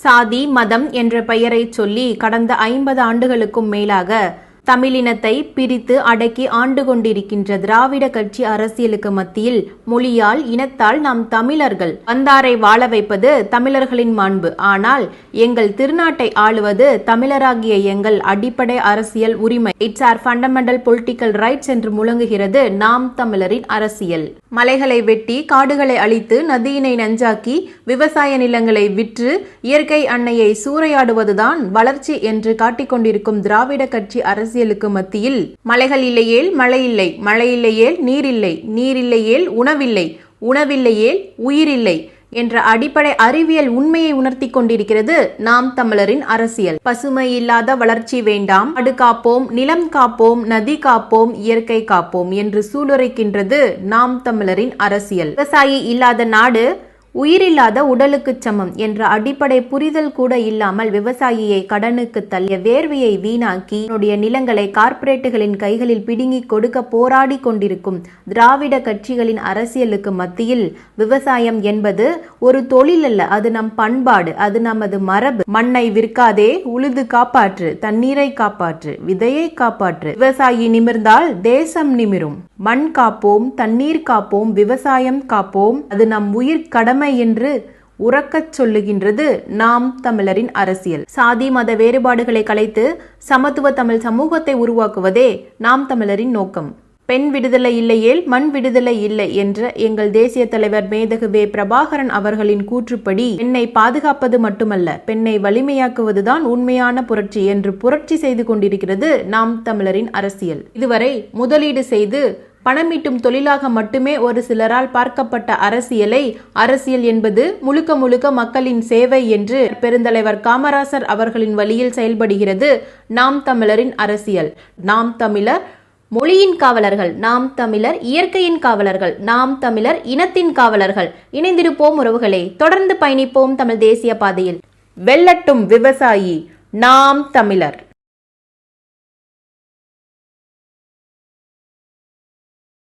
சாதி மதம் என்ற பெயரை சொல்லி கடந்த 50 ஆண்டுகளுக்கும் மேலாக தமிழினத்தை பிரித்து அடக்கி ஆண்டு கொண்டிருக்கின்ற திராவிட கட்சி அரசியலுக்கு மத்தியில் மொழியால் இனத்தால் நாம் தமிழர்கள் வந்தாரை வாழ வைப்பது தமிழர்களின் மாண்பு. ஆனால் எங்கள் திருநாட்டை ஆளுவது தமிழராகிய எங்கள் அடிப்படை அரசியல் உரிமை. It's our fundamental political rights என்று முழங்குகிறது நாம் தமிழரின் அரசியல். மலைகளை வெட்டி காடுகளை அழித்து நதியினை நஞ்சாக்கி விவசாய நிலங்களை விற்று இயற்கை அன்னையை சூறையாடுவதுதான் வளர்ச்சி என்று காட்டிக்கொண்டிருக்கும் திராவிட கட்சி அரசியலுக்கு மத்தியில் மலைகள் இல்லையேல் மழை இல்லை, மழை இல்லையேல் நீர் இல்லை, நீர் இல்லையேல் உணவில்லை, உணவில்லையேல் உயிரில்லை என்ற அடிப்படை அறிவியல் உண்மையை உணர்த்தி கொண்டிருக்கிறது நாம் தமிழரின் அரசியல். பசுமை இல்லாத வளர்ச்சி வேண்டாம், காடு காப்போம், நிலம் காப்போம், நதி காப்போம், இயற்கை காப்போம் என்று சூளுரைக்கின்றது நாம் தமிழரின் அரசியல். விவசாயி இல்லாத நாடு உயிரில்லாத உடலுக்கு சமம் என்ற அடிப்படை புரிதல் கூட இல்லாமல் விவசாயியை கடனுக்கு தள்ளிய வேர்வையை வீணாக்கி தன்னுடைய நிலங்களை கார்ப்பரேட்டுகளின் கைகளில் பிடுங்கி கொடுக்க போராடி கொண்டிருக்கும் திராவிட கட்சிகளின் அரசியலுக்கு மத்தியில் விவசாயம் என்பது ஒரு தொழில் அல்ல, அது நம் பண்பாடு, அது நமது மரபு. மண்ணை விற்காதே, உழுது காப்பாற்று, தண்ணீரை காப்பாற்று, விதையை காப்பாற்று. விவசாயி நிமிர்ந்தால் தேசம் நிமிரும். மண் காப்போம், தண்ணீர் காப்போம், விவசாயம் காப்போம், அது நம் உயிர் கடமை என்று உறக்கச் சொல்லுகின்றது நாம் தமிழரின் அரசியல். சாதி மத வேறுபாடுகளை கலைத்து சமத்துவ தமிழ் சமூகத்தை உருவாக்குவதே நாம் தமிழரின் நோக்கம். பெண் விடுதலை இல்லையேல் மண் விடுதலை இல்லை என்ற எங்கள் தேசிய தலைவர் மேதகு வே. பிரபாகரன் அவர்களின் கூற்றுப்படி பெண்ணை பாதுகாப்பது மட்டுமல்ல, பெண்ணை வலிமையாக்குவதுதான் உண்மையான புரட்சி என்று புரட்சி செய்து கொண்டிருக்கிறது நாம் தமிழரின் அரசியல். இதுவரை முதலீடு செய்து பணமீட்டும் தொழிலாக மட்டுமே ஒரு சிலரால் பார்க்கப்பட்ட அரசியல் என்பது முழுக்க முழுக்க மக்களின் சேவை என்று பெருந்தலைவர் காமராசர் அவர்களின் வழியில் செயல்படுகிறது நாம் தமிழரின் அரசியல். நாம் தமிழர் மொழியின் காவலர்கள், நாம் தமிழர் இயற்கையின் காவலர்கள், நாம் தமிழர் இனத்தின் காவலர்கள். இணைந்திருப்போம் உறவுகளே, தொடர்ந்து பயணிப்போம் தமிழ் தேசிய பாதையில். வெல்லட்டும் விவசாயி, நாம் தமிழர்.